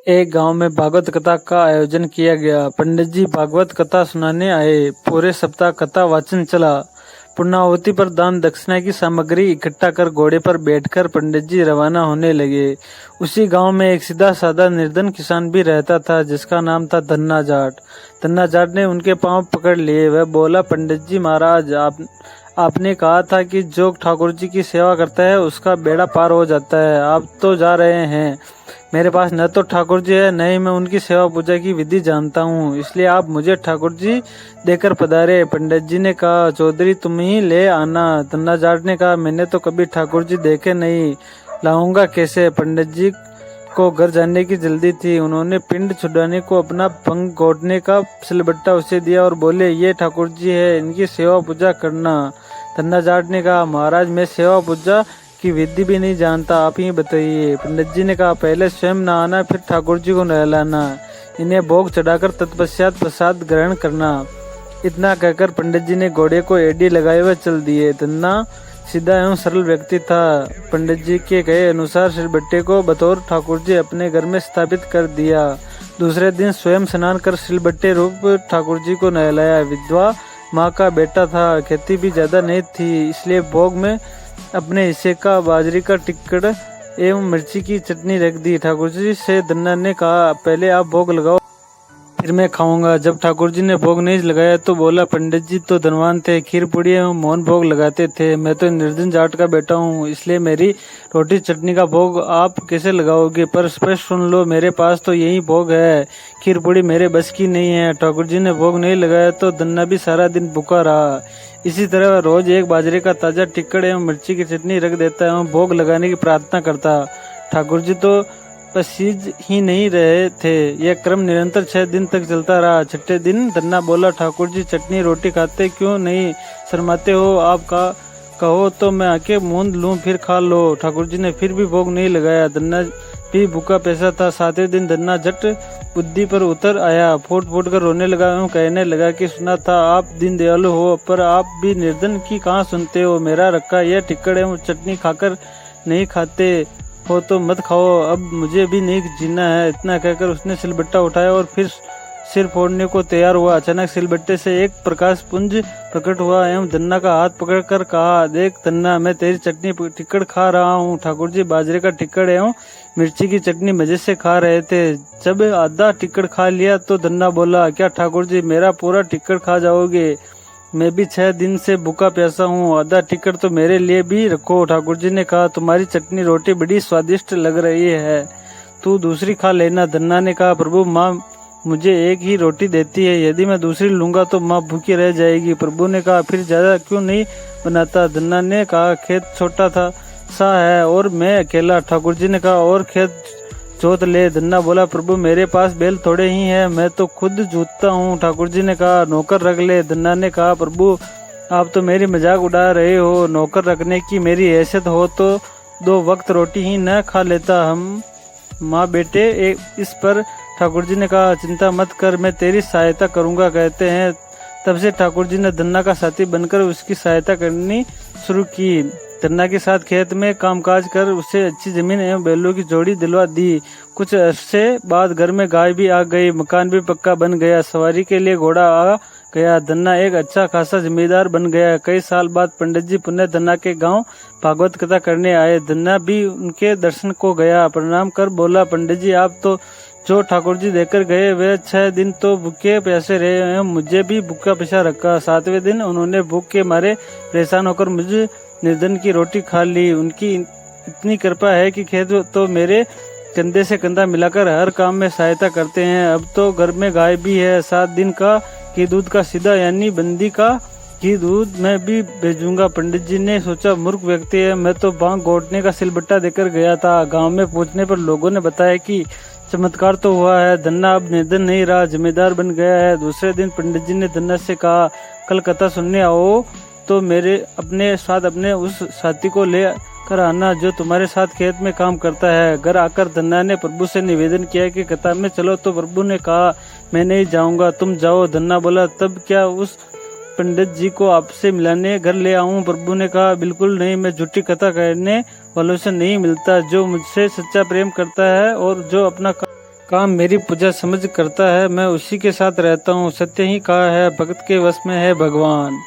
एक गांव में भागवत कथा का आयोजन किया गया। पंडित जी भागवत कथा सुनाने आए। पूरे सप्ताह कथा वाचन चला। पूर्णाहुति पर दान दक्षिणा की सामग्री इकट्ठा कर घोड़े पर बैठकर पंडित जी रवाना होने लगे। उसी गांव में एक सीधा साधा निर्धन किसान भी रहता था, जिसका नाम था धन्ना जाट। धन्ना जाट ने उनके पांव पकड़ लिए। वह बोला, पंडित जी महाराज, आपने कहा था कि जो ठाकुर जी की सेवा करता है उसका बेड़ा पार हो जाता है। आप तो जा रहे हैं। मेरे पास न तो ठाकुर जी है, न ही मैं उनकी सेवा पूजा की विधि जानता हूँ, इसलिए आप मुझे ठाकुर जी देकर पधारे। पंडित जी ने कहा, चौधरी तुम ही ले आना। धन्ना जाट ने कहा, मैंने तो कभी ठाकुर जी देखे नहीं, लाऊंगा कैसे। पंडित जी को घर जाने की जल्दी थी। उन्होंने पिंड छुड़ाने को अपना पंख घोटने का सिलबट्टा उसे दिया और बोले, ये ठाकुर जी है, इनकी सेवा पूजा करना। धन्ना जाट ने कहा, महाराज मैं सेवा पूजा की विधि भी नहीं जानता, आप ही बताइए। पंडित जी ने कहा, पहले स्वयं नहाना, फिर ठाकुर जी को नहलाना, इन्हें भोग चढ़ाकर तत्पश्चात प्रसाद ग्रहण करना। इतना कहकर पंडित जी ने घोड़े को एड़ी लगाए हुए चल दिए। धन्ना सीधा एवं सरल व्यक्ति था। पंडित जी के कहे अनुसार सिलबट्टे को बतौर ठाकुर जी अपने घर में स्थापित कर दिया। दूसरे दिन स्वयं स्नान कर सिलबट्टे रूप ठाकुर जी को नहलाया। विधवा माँ का बेटा था, खेती भी ज्यादा नहीं थी, इसलिए भोग में अपने हिस्से का बाजरी का टिक्कड़ एवं मिर्ची की चटनी रख दी। ठाकुर जी से धन्ना ने कहा, पहले आप भोग लगाओ, फिर मैं खाऊंगा। जब ठाकुर जी ने भोग नहीं लगाया तो बोला, पंडित जी तो धनवान थे, खीर पूड़ी एवं मोहन भोग लगाते थे। मैं तो निर्धन जाट का बेटा हूँ, इसलिए मेरी रोटी चटनी का भोग आप कैसे लगाओगे। पर स्पष्ट सुन लो, मेरे पास तो यही भोग है, खीर पूड़ी मेरे बस की नहीं है। ठाकुर जी ने भोग नहीं लगाया तो धन्ना भी सारा दिन भूखा रहा। इसी तरह रोज एक बाजरे का ताजा टिक्कड़ एवं मिर्ची की चटनी रख देता एवं भोग लगाने की प्रार्थना करता। ठाकुर जी तो पसीज ही नहीं रहे थे। यह क्रम निरंतर 6 दिन तक चलता रहा। छठे दिन धन्ना बोला, ठाकुर जी चटनी रोटी खाते क्यों नहीं, शर्माते हो आप? कहो तो मैं आके मूंद लूं, फिर खा लो। ठाकुर जी ने फिर भी भोग नहीं लगाया। धन्ना भी भूखा पैसा था। 7वें दिन धन्ना झट बुद्धि पर उतर आया, फूट फूट कर रोने लगा एवं कहने लगा कि सुना था आप दीन दयालु हो, पर आप भी निर्धन की कहाँ सुनते हो। मेरा रखा यह टिक्कड़ एवं चटनी खाकर नहीं खाते हो तो मत खाओ, अब मुझे भी नहीं जीना है। इतना कहकर उसने सिलबट्टा उठाया और फिर सिर फोड़ने को तैयार हुआ। अचानक सिलबट्टे से एक प्रकाश पुंज प्रकट हुआ एवं धन्ना का हाथ पकड़कर कहा, देख धन्ना, मैं तेरी चटनी टिक्कड़ खा रहा हूँ। ठाकुर जी बाजरे का टिक्कड़ एवं मिर्ची की चटनी मजे से खा रहे थे। जब आधा टिक्कड़ खा लिया तो धन्ना बोला, क्या ठाकुर जी मेरा पूरा टिक्कड़ खा जाओगे? मैं भी 6 दिन से भूखा प्यासा हूँ, आधा टिक्कड़ तो मेरे लिए भी रखो। ठाकुर जी ने कहा, तुम्हारी चटनी रोटी बड़ी स्वादिष्ट लग रही है, तू दूसरी खा लेना। धन्ना ने कहा, प्रभु माँ मुझे एक ही रोटी देती है, यदि मैं दूसरी लूंगा तो माँ भूखी रह जाएगी। प्रभु ने कहा, फिर ज्यादा क्यों नहीं बनाता? धन्ना ने कहा, खेत छोटा था सा है और मैं अकेला। ठाकुर जी ने कहा, और खेत जोत ले। धन्ना बोला, प्रभु मेरे पास बैल थोड़े ही हैं, मैं तो खुद जोतता हूँ। ठाकुर जी ने कहा, नौकर रख ले। धन्ना ने कहा, प्रभु आप तो मेरी मजाक उड़ा रहे हो, नौकर रखने की मेरी हैसियत हो तो 2 वक्त रोटी ही न खा लेता। हम माँ बेटे इस पर ठाकुर जी ने कहा, चिंता मत कर, मैं तेरी सहायता करूंगा। कहते हैं तब से ठाकुर जी ने धन्ना का साथी बनकर उसकी सहायता करनी शुरू की। धन्ना के साथ खेत में कामकाज कर उसे अच्छी जमीन एवं बैलों की जोड़ी दिलवा दी। कुछ अरसे बाद घर में गाय भी आ गई, मकान भी पक्का बन गया, सवारी के लिए घोड़ा आ गया। धन्ना एक अच्छा खासा जमींदार बन गया। कई साल बाद पंडित जी पुनः धन्ना के गांव भागवत कथा करने आए। धन्ना भी उनके दर्शन को गया। प्रणाम कर बोला, पंडित जी आप तो जो ठाकुर जी देकर गए वे 6 दिन तो भूखे प्यासे रहे हैं, मुझे भी भूखा प्यासा रखा। 7वें दिन उन्होंने भूख के मारे परेशान होकर मुझे निर्धन की रोटी खा ली। उनकी इतनी कृपा है कि खेत तो मेरे कंधे से कंधा मिलाकर हर काम में सहायता करते हैं। अब तो घर में गाय भी है, 7 दिन का घी दूध का सीधा यानी बंदी का घी दूध मैं भी भेजूंगा। पंडित जी ने सोचा, मूर्ख व्यक्ति है, मैं तो बांग घोटने का सिलबट्टा देकर गया था। गांव में पहुंचने पर लोगों ने बताया कि चमत्कार तो हुआ है, धन्ना अब निर्धन नहीं रहा, जमींदार बन गया है। दूसरे दिन पंडित जी ने धन्ना से कहा, कल कथा सुनने आओ तो मेरे अपने साथ अपने उस साथी को ले कर आना जो तुम्हारे साथ खेत में काम करता है। घर आकर धन्ना ने प्रभु से निवेदन किया कि कथा में चलो, तो प्रभु ने कहा, मैं नहीं जाऊंगा, तुम जाओ। धन्ना बोला, तब क्या उस पंडित जी को आपसे मिलाने घर ले आऊं? प्रभु ने कहा, बिल्कुल नहीं, मैं झूठी कथा कहने वालों से नहीं मिलता। जो मुझसे सच्चा प्रेम करता है और जो अपना काम मेरी पूजा समझ करता है, मैं उसी के साथ रहता हूँ। सत्य ही कहा है, भक्त के वश में है भगवान।